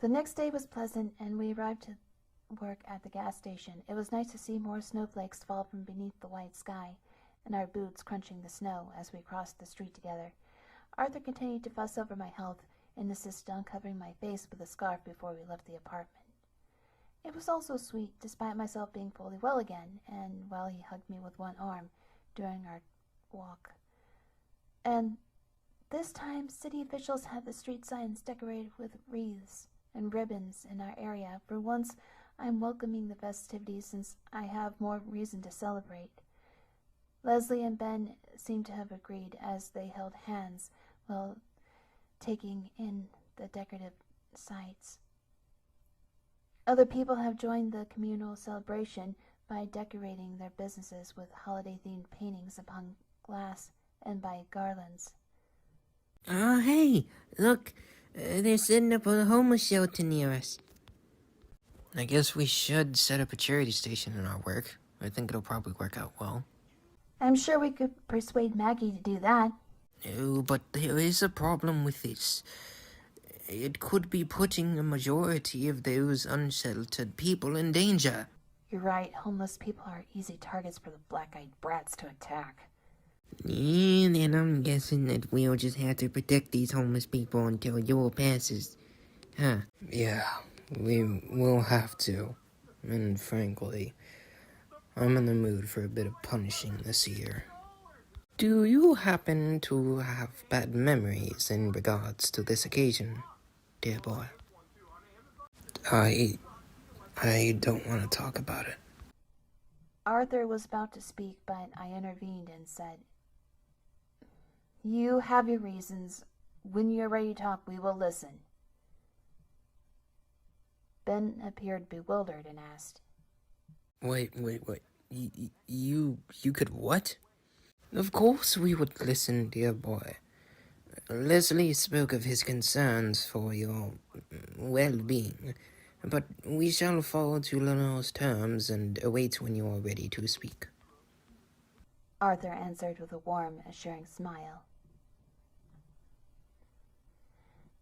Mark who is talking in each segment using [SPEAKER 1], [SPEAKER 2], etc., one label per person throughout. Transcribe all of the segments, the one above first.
[SPEAKER 1] The next day was pleasant, and we arrived to work at the gas station. It was nice to see more snowflakes fall from beneath the white sky, and our boots crunching the snow as we crossed the street together. Arthur continued to fuss over my health and insisted on covering my face with a scarf before we left the apartment. It was all so sweet, despite myself being fully well again, and while he hugged me with one arm during our walk. And this time, city officials had the street signs decorated with wreaths and ribbons in our area. For once, I'm welcoming the festivities since I have more reason to celebrate. Leslie and Ben seemed to have agreed as they held hands while taking in the decorative sights. Other people have joined the communal celebration by decorating their businesses with holiday-themed paintings upon glass and by garlands.
[SPEAKER 2] Oh, hey, look, they're setting up a homeless shelter near us. I guess we should set up a charity station in our work. I think it'll probably work out well.
[SPEAKER 1] I'm sure we could persuade Maggie to do that.
[SPEAKER 2] No, but there is a problem with this. It could be putting a majority of those unsheltered people in danger.
[SPEAKER 1] You're right, homeless people are easy targets for the black-eyed brats to attack.
[SPEAKER 2] Yeah, then I'm guessing that we'll just have to protect these homeless people until Yule passes. Huh. Yeah, we will have to. And frankly, I'm in the mood for a bit of punishing this year. Do you happen to have bad memories in regards to this occasion, dear boy? I don't want to talk about it.
[SPEAKER 1] Arthur was about to speak, but I intervened and said, "You have your reasons. When you're ready to talk, we will listen." Ben appeared bewildered and asked,
[SPEAKER 2] Wait. You could what? Of course we would listen, dear boy. Leslie spoke of his concerns for your well-being, but we shall follow to Lenore's terms and await when you are ready to speak.
[SPEAKER 1] Arthur answered with a warm, assuring smile.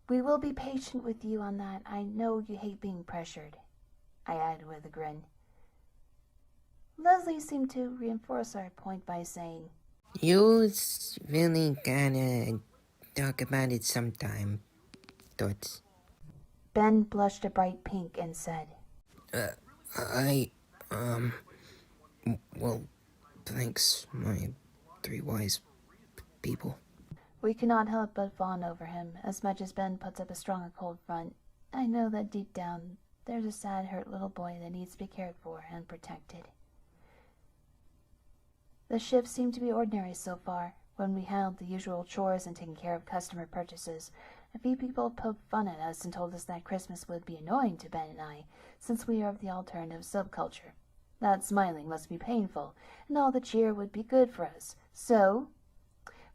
[SPEAKER 1] "We will be patient with you on that. I know you hate being pressured," I added with a grin. Leslie seemed to reinforce our point by saying,
[SPEAKER 2] You'll really gotta talk about it sometime, Toots.
[SPEAKER 1] Ben blushed a bright pink and said,
[SPEAKER 2] Well, thanks, my three wise people.
[SPEAKER 1] We cannot help but fawn over him. As much as Ben puts up a strong and cold front, I know that deep down there's a sad, hurt little boy that needs to be cared for and protected. The shift seemed to be ordinary so far. When we handled the usual chores and taking care of customer purchases, a few people poked fun at us and told us that Christmas would be annoying to Ben and I, since we are of the alternative subculture. That smiling must be painful, and all the cheer would be good for us. So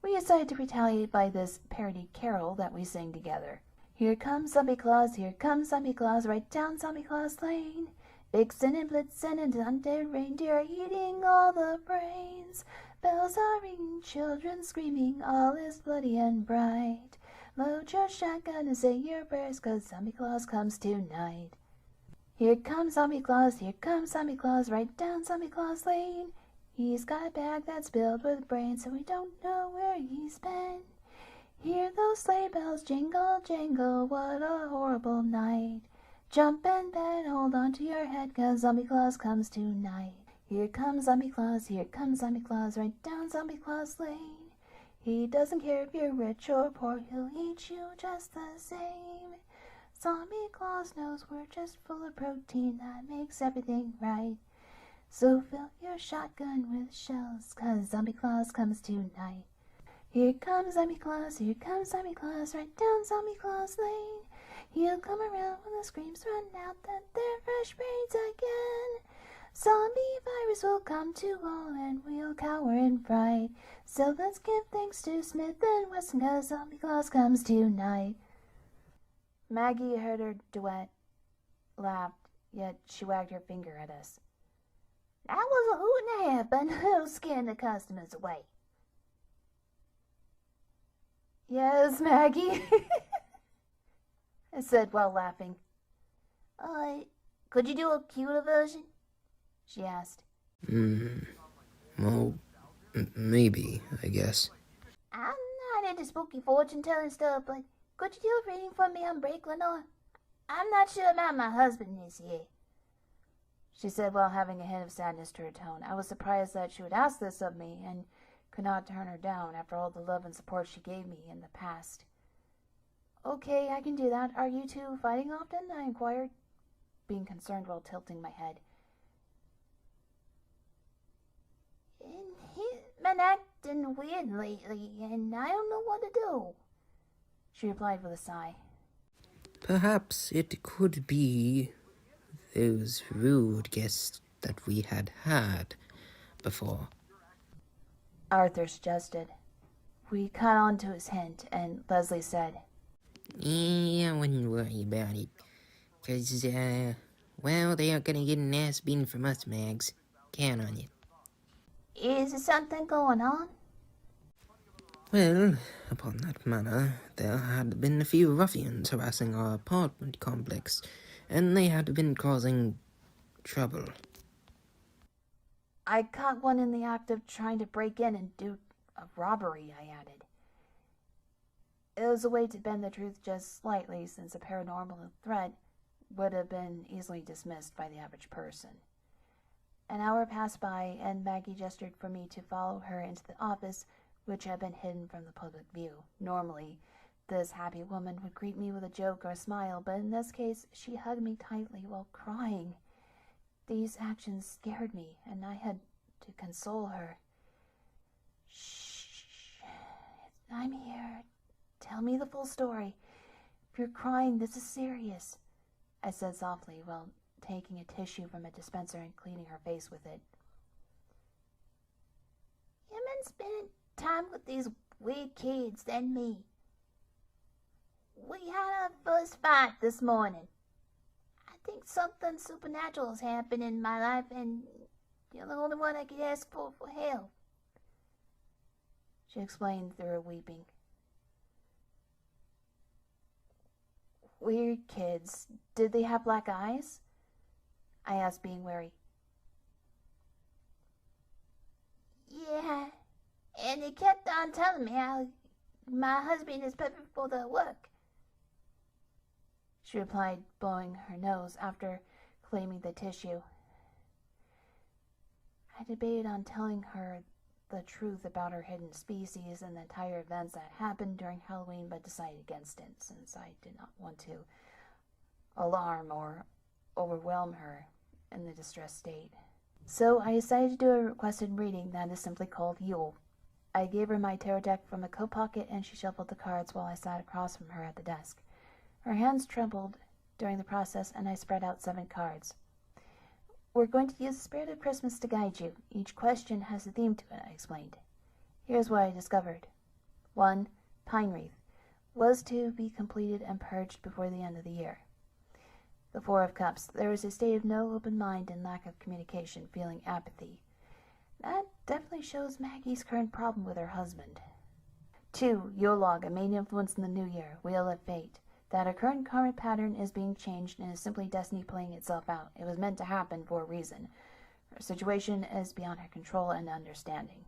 [SPEAKER 1] we decided to retaliate by this parody carol that we sing together. Here comes Zombie Claus, right down Zombie Claus Lane. Vixen and Blitzen and undead reindeer are eating all the brains. Bells are ringing, children screaming, all is bloody and bright. Load your shotgun and say your prayers, 'cause Zombie Claus comes tonight. Here comes Zombie Claus, right down Zombie Claus Lane. He's got a bag that's filled with brains, so we don't know where he's been. Hear those sleigh bells jingle, jangle, what a horrible night. Jump and bet, hold on to your head, 'cause Zombie Claus comes tonight. Here comes Zombie Claus, right down Zombie Claus Lane. He doesn't care if you're rich or poor, he'll eat you just the same. Zombie Claus knows we're just full of protein, that makes everything right. So fill your shotgun with shells, 'cause Zombie Claus comes tonight. Here comes Zombie Claus, right down Zombie Claus Lane. He'll come around when the screams run out that they're fresh brains again. Zombie virus will come to all and we'll cower in fright. So let's give thanks to Smith and Wesson, 'cause Zombie Claus comes tonight. Maggie heard her duet, laughed, yet she wagged her finger at us. "That was a hoot and a half, but no scaring the customers away." "Yes, Maggie," I said while laughing. Could you do a cuter version? She asked.
[SPEAKER 2] Well, maybe, I guess.
[SPEAKER 1] I'm not into spooky fortune telling stuff, but could you do a reading for me on break, Lenore? I'm not sure about my husband this year, she said while having a hint of sadness to her tone. I was surprised that she would ask this of me, and could not turn her down after all the love and support she gave me in the past. Okay, I can do that. Are you two fighting often? I inquired, being concerned while tilting my head. He's been acting weird lately, and I don't know what to do, she replied with a sigh.
[SPEAKER 2] Perhaps it could be those rude guests that we had before.
[SPEAKER 1] Arthur suggested. We caught on to his hint, and Leslie said,
[SPEAKER 2] I wouldn't worry about it. 'Cause, well, they aren't gonna get an ass beating from us, Mags. Count on it.
[SPEAKER 1] Is there something going on?
[SPEAKER 2] Well, upon that matter, there had been a few ruffians harassing our apartment complex, and they had been causing trouble.
[SPEAKER 1] I caught one in the act of trying to break in and do a robbery, I added. It was a way to bend the truth just slightly, since a paranormal threat would have been easily dismissed by the average person. An hour passed by, and Maggie gestured for me to follow her into the office, which had been hidden from the public view. Normally, this happy woman would greet me with a joke or a smile, but in this case, she hugged me tightly while crying. These actions scared me, and I had to console her. Shh, I'm here. Tell me the full story. If you're crying, this is serious, I said softly while taking a tissue from a dispenser and cleaning her face with it. You've been spending time with these weird kids and me. We had our first fight this morning. I think something supernatural has happened in my life, and you're the only one I could ask for help, she explained through her weeping. Weird kids. Did they have black eyes? I asked, being wary. Yeah, and they kept on telling me how my husband is perfect for the work, she replied, blowing her nose after claiming the tissue. I debated on telling her the truth about her hidden species and the entire events that happened during Halloween, but decided against it, since I did not want to alarm or overwhelm her in the distressed state. So I decided to do a requested reading that is simply called Yule. I gave her my tarot deck from a coat pocket, and she shuffled the cards while I sat across from her at the desk. Her hands trembled during the process, and I spread out 7 cards. We're going to use the spirit of Christmas to guide you. Each question has a theme to it, I explained. Here's what I discovered. 1. Pine wreath was to be completed and purged before the end of the year. The 4 of Cups. There is a state of no open mind and lack of communication, feeling apathy. That definitely shows Maggie's current problem with her husband. 2. Yule log, a main influence in the new year. Wheel of fate. That her current karmic pattern is being changed and is simply destiny playing itself out. It was meant to happen for a reason. Her situation is beyond her control and understanding.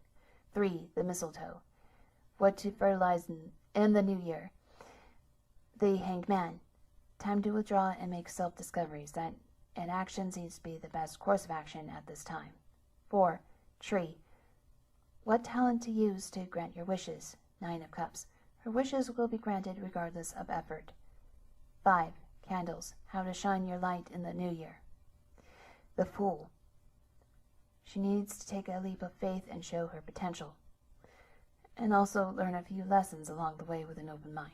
[SPEAKER 1] 3. The mistletoe. What to fertilize in the new year. The hanged man. Time to withdraw and make self-discoveries. That inaction seems to be the best course of action at this time. 4. Tree. What talent to use to grant your wishes. 9 of Cups. Her wishes will be granted regardless of effort. 5. Candles. How to shine your light in the new year. The Fool. She needs to take a leap of faith and show her potential, and also learn a few lessons along the way with an open mind.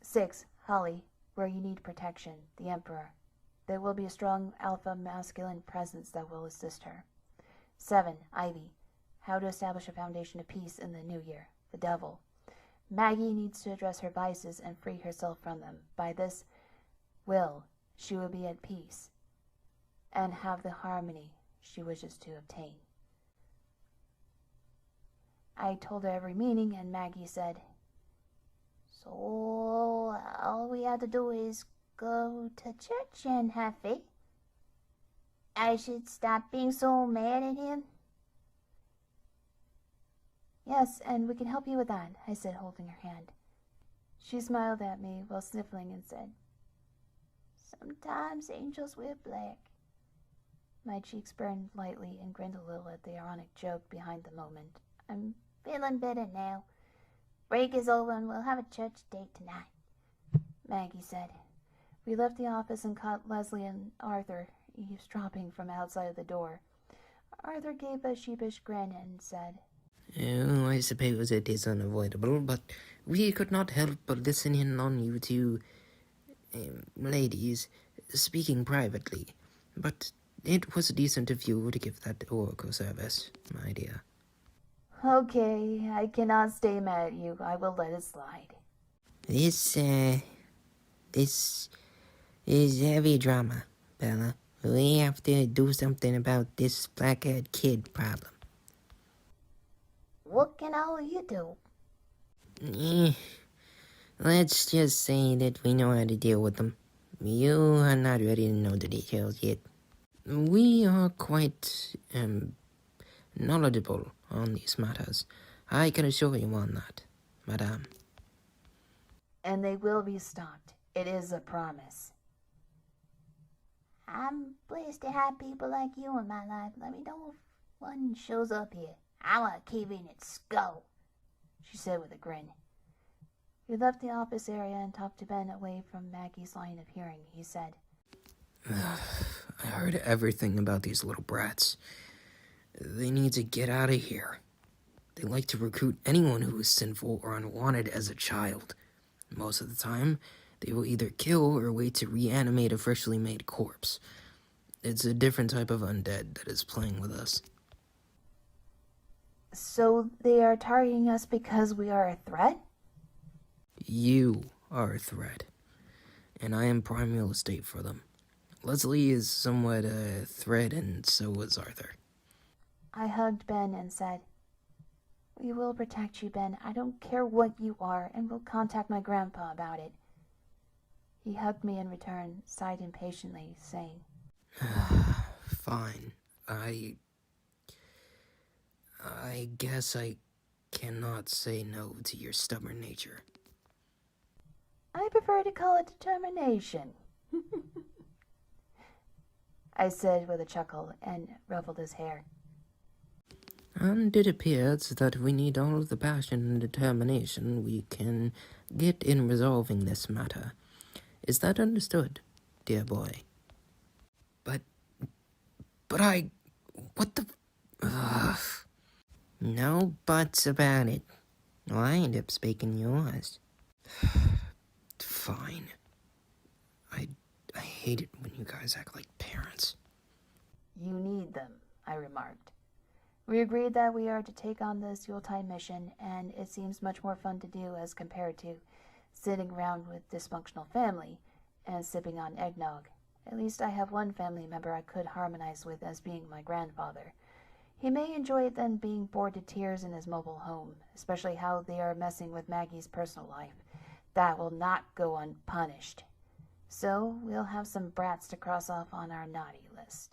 [SPEAKER 1] 6. Holly. Where you need protection. The Emperor. There will be a strong alpha masculine presence that will assist her. 7. Ivy. How to establish a foundation of peace in the new year. The Devil. Maggie needs to address her vices and free herself from them. By this will, she will be at peace and have the harmony she wishes to obtain. I told her every meaning, and Maggie said, So all we have to do is go to church and have faith. I should stop being so mad at him. Yes, and we can help you with that, I said, holding her hand. She smiled at me while sniffling and said, Sometimes angels wear black. My cheeks burned lightly and grinned a little at the ironic joke behind the moment. I'm feeling better now. Break is over and we'll have a church date tonight, Maggie said. We left the office and caught Leslie and Arthur eavesdropping from outside of the door. Arthur gave a sheepish grin and said,
[SPEAKER 2] Oh, I suppose it is unavoidable, but we could not help but listen in on you two, ladies, speaking privately. But it was decent of you to give that oracle service, my dear.
[SPEAKER 1] Okay, I cannot stay mad at you. I will let it slide.
[SPEAKER 2] This is heavy drama, Bella. We have to do something about this black-haired kid problem.
[SPEAKER 1] What can all you do?
[SPEAKER 2] Let's just say that we know how to deal with them. You are not ready to know the details yet. We are quite, knowledgeable on these matters. I can assure you on that, madame.
[SPEAKER 1] And they will be stopped. It is a promise. I'm blessed to have people like you in my life. Let me know if one shows up here. I want to cave in its skull, she said with a grin. We left the office area and talked to Ben away from Maggie's line of hearing. He said,
[SPEAKER 2] I heard everything about these little brats. They need to get out of here. They like to recruit anyone who is sinful or unwanted as a child. Most of the time, they will either kill or wait to reanimate a freshly made corpse. It's a different type of undead that is playing with us.
[SPEAKER 1] So they are targeting us because we are a threat?
[SPEAKER 2] You are a threat, and I am prime real estate for them. Leslie is somewhat a threat, and so is Arthur.
[SPEAKER 1] I hugged Ben and said, We will protect you, Ben. I don't care what you are, and we'll contact my grandpa about it. He hugged me in return, sighed impatiently, saying,
[SPEAKER 2] Fine. I guess I cannot say no to your stubborn nature.
[SPEAKER 1] I prefer to call it determination, I said with a chuckle and ruffled his hair.
[SPEAKER 2] And it appears that we need all of the passion and determination we can get in resolving this matter. Is that understood, dear boy? But what the... Ugh. No buts about it. I end up speaking yours. Fine. I hate it when you guys act like parents.
[SPEAKER 1] You need them, I remarked. We agreed that we are to take on this Yuletide mission, and it seems much more fun to do as compared to sitting around with dysfunctional family and sipping on eggnog. At least I have one family member I could harmonize with as being my grandfather. He may enjoy it than being bored to tears in his mobile home, especially how they are messing with Maggie's personal life. That will not go unpunished. So we'll have some brats to cross off on our naughty list.